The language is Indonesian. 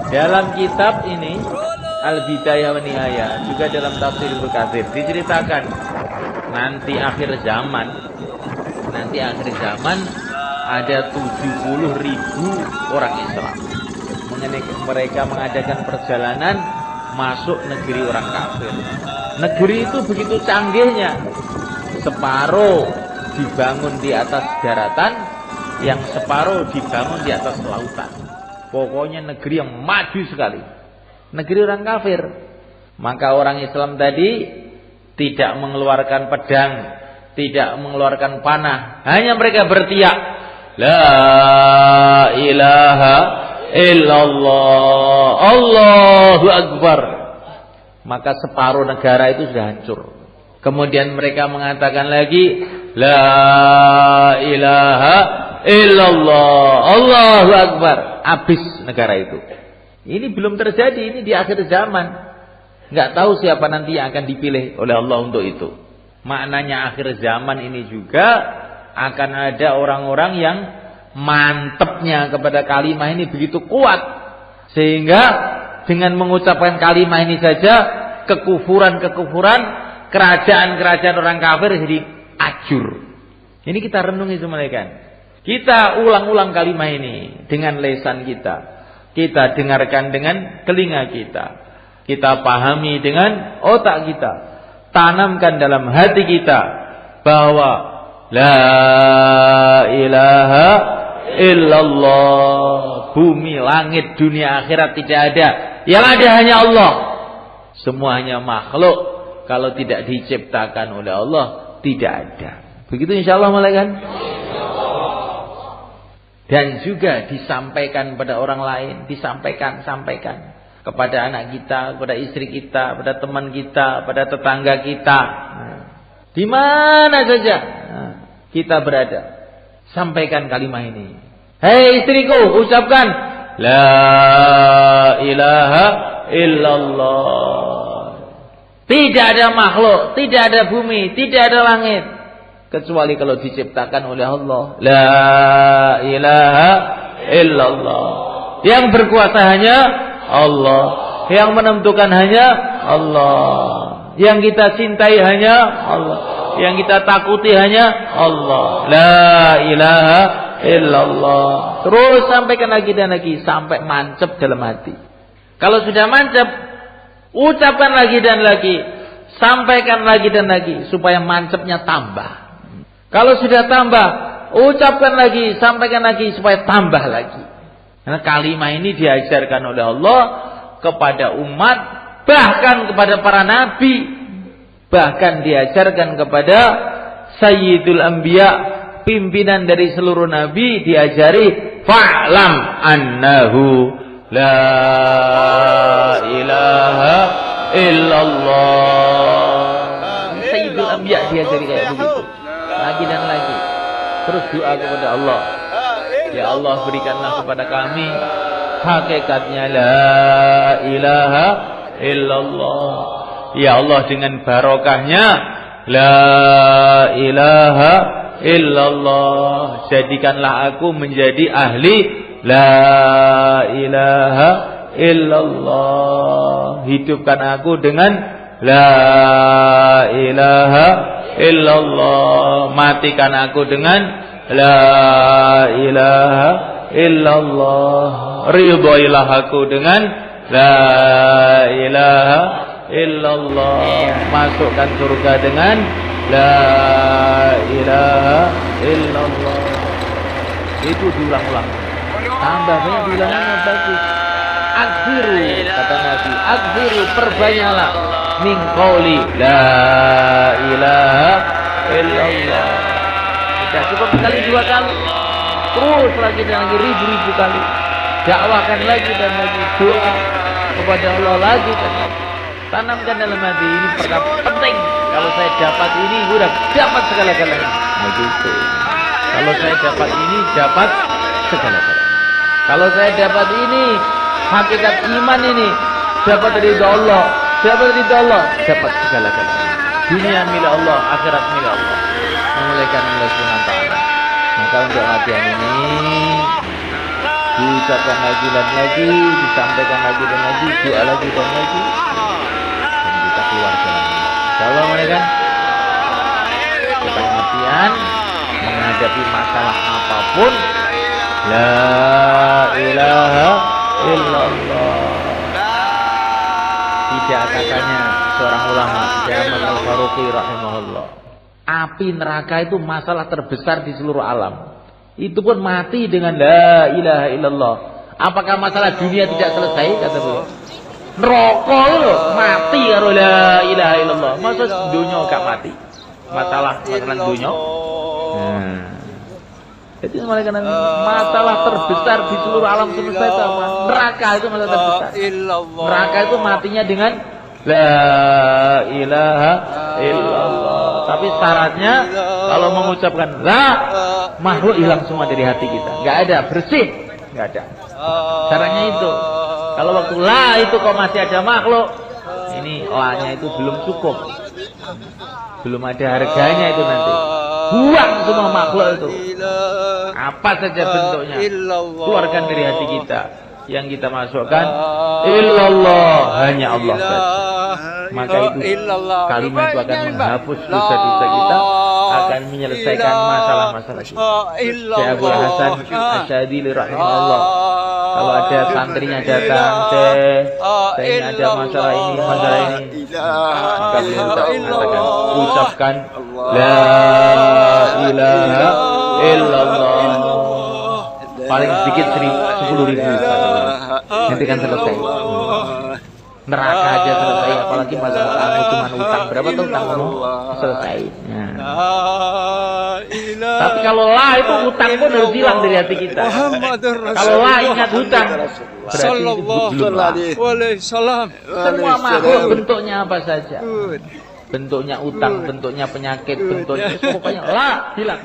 Dalam kitab ini Al-Bidayah wa Nihayah, juga dalam tafsir Ibnu Katsir diceritakan nanti akhir zaman ada 70.000 orang Islam. Mereka mengadakan perjalanan masuk negeri orang kafir. Negeri itu begitu canggihnya, separuh dibangun di atas daratan, yang separuh dibangun di atas lautan. Pokoknya negeri yang maju sekali, negeri orang kafir. Maka orang Islam tadi tidak mengeluarkan pedang, tidak mengeluarkan panah, hanya mereka berteriak, la ilaha illallah, Allahu Akbar. Maka separuh negara itu sudah hancur. Kemudian mereka mengatakan lagi, la ilaha illallah, Allahu Akbar. Habis negara itu. Ini belum terjadi, ini di akhir zaman. Nggak tahu siapa nanti yang akan dipilih oleh Allah untuk itu. Maknanya akhir zaman ini juga akan ada orang-orang yang mantepnya kepada kalimah ini begitu kuat, sehingga dengan mengucapkan kalimah ini saja kekufuran kerajaan orang kafir jadi ajur. Ini kita renungi semuanya. Kita ulang-ulang kalimah ini dengan lisan kita. Kita dengarkan dengan telinga kita. Kita pahami dengan otak kita. Tanamkan dalam hati kita bahwa la ilaha illallah. Bumi, langit, dunia, akhirat tidak ada. Yang ada hanya Allah. Semuanya makhluk. Kalau tidak diciptakan oleh Allah, tidak ada. Begitu insyaallah malaikat. Dan juga disampaikan pada orang lain, sampaikan kepada anak kita, kepada istri kita, pada teman kita, pada tetangga kita, di mana saja kita berada, sampaikan kalimah ini. Hei istriku, ucapkan la ilaha illallah. Tidak ada makhluk, tidak ada bumi, tidak ada langit kecuali kalau diciptakan oleh Allah. La ilaha illallah. Yang berkuasa hanya Allah. Yang menentukan hanya Allah. Yang kita cintai hanya Allah. Yang kita takuti hanya Allah. La ilaha illallah. Terus sampaikan lagi dan lagi sampai mancep dalam hati. Kalau sudah mancep, ucapkan lagi dan lagi, sampaikan lagi dan lagi supaya mancepnya tambah. Kalau sudah tambah, ucapkan lagi, sampaikan lagi supaya tambah lagi. Karena kalimah ini diajarkan oleh Allah kepada umat, bahkan kepada para nabi, bahkan diajarkan kepada Sayyidul Anbiya, pimpinan dari seluruh nabi, diajari fa'lam annahu la ilaha illallah. Sayyidul Anbiya diajari kayak begitu. Lagi dan lagi. Terus doa kepada Allah. Ya Allah, berikanlah kepada kami hakikatnya la ilaha illallah. Ya Allah, dengan barokahnya la ilaha illallah, jadikanlah aku menjadi ahli la ilaha illallah. Hidupkan aku dengan la ilaha illallah. Matikan aku dengan la ilaha illallah. Ridhoilah aku dengan la ilaha illallah. Masukkan surga dengan la ilaha illallah. Itu diulang-ulang. Tambah banyak diulangnya bagus. Akhir, kata Nabi, akhir, perbanyaklah min qauli la ilaha illallah. Sudah cukup sekali, dua kali, terus lagi dan lagi, ribu-ribu kali. Dakwahkan lagi dan lagi, doa kepada Allah lagi dan lagi. Tanamkan dalam hati, ini perkara penting. Kalau saya dapat ini, udah dapat segala-galanya. Begitu. Kalau saya dapat ini, dapat segala-galanya. Kalau saya dapat ini, hakikat iman ini, dapat dari Allah, dapat dari Allah, dapat segala-galanya. Dunia milik Allah, akhirat milik Allah. Memuliakan Allah Subhanahu wa taala. Maka untuk latihan ini diucapkan lagi dan lagi, disampaikan lagi dan lagi, doa lagi dan lagi, dan kita keluar jalan. Insyaallah mereka kepengertian menghadapi masalah apapun, la ilaha illallah. Tidak katanya seorang ulama, Syekh Ahmad Al-Faruqi rahimahullah, api neraka itu masalah terbesar di seluruh alam. Itu pun mati dengan la ilaha illallah. Apakah masalah dunia tidak selesai? Kata beliau. Neraka loh mati karo la ilaha illallah. Masa dunia gak mati? Masalah dunia. Jadi masalah terbesar di seluruh alam semesta itu apa? Neraka itu masalah terbesar. Neraka itu matinya dengan la ilaha illallah. Tapi syaratnya kalau mengucapkan la, makhluk hilang semua dari hati kita. Gak ada, bersih. Gak ada. Caranya itu. Kalau waktu la itu kok masih ada makhluk, ini la-nya itu belum cukup. Belum ada harganya itu nanti. Buang semua makhluk itu. Apa saja bentuknya. Keluarkan dari hati kita. Yang kita masukkan illallah, hanya Allah saja. Maka itu kalimat itu akan menghapus dosa-dosa kita, akan menyelesaikan masalah-masalah kita. Syekh Abdul Hasan Asyadili rahimahullah, kalau ada santrinya datang, saya ini ada masalah ini, maka beliau mengatakan, ucapkan la ilaha illallah. Paling sedikit 10.000 nanti kan selesai. Neraka aja selesai, apalagi masalah kamu cuma utang. Berapa tuh utangmu? Selesai. Nah. Tapi kalau la itu utang pun harus hilang dari hati kita. Kalau la ingat hutang, berarti belum la. Semua makhluk bentuknya apa saja. Bentuknya utang, bentuknya penyakit, bentuknya pokoknya la hilang.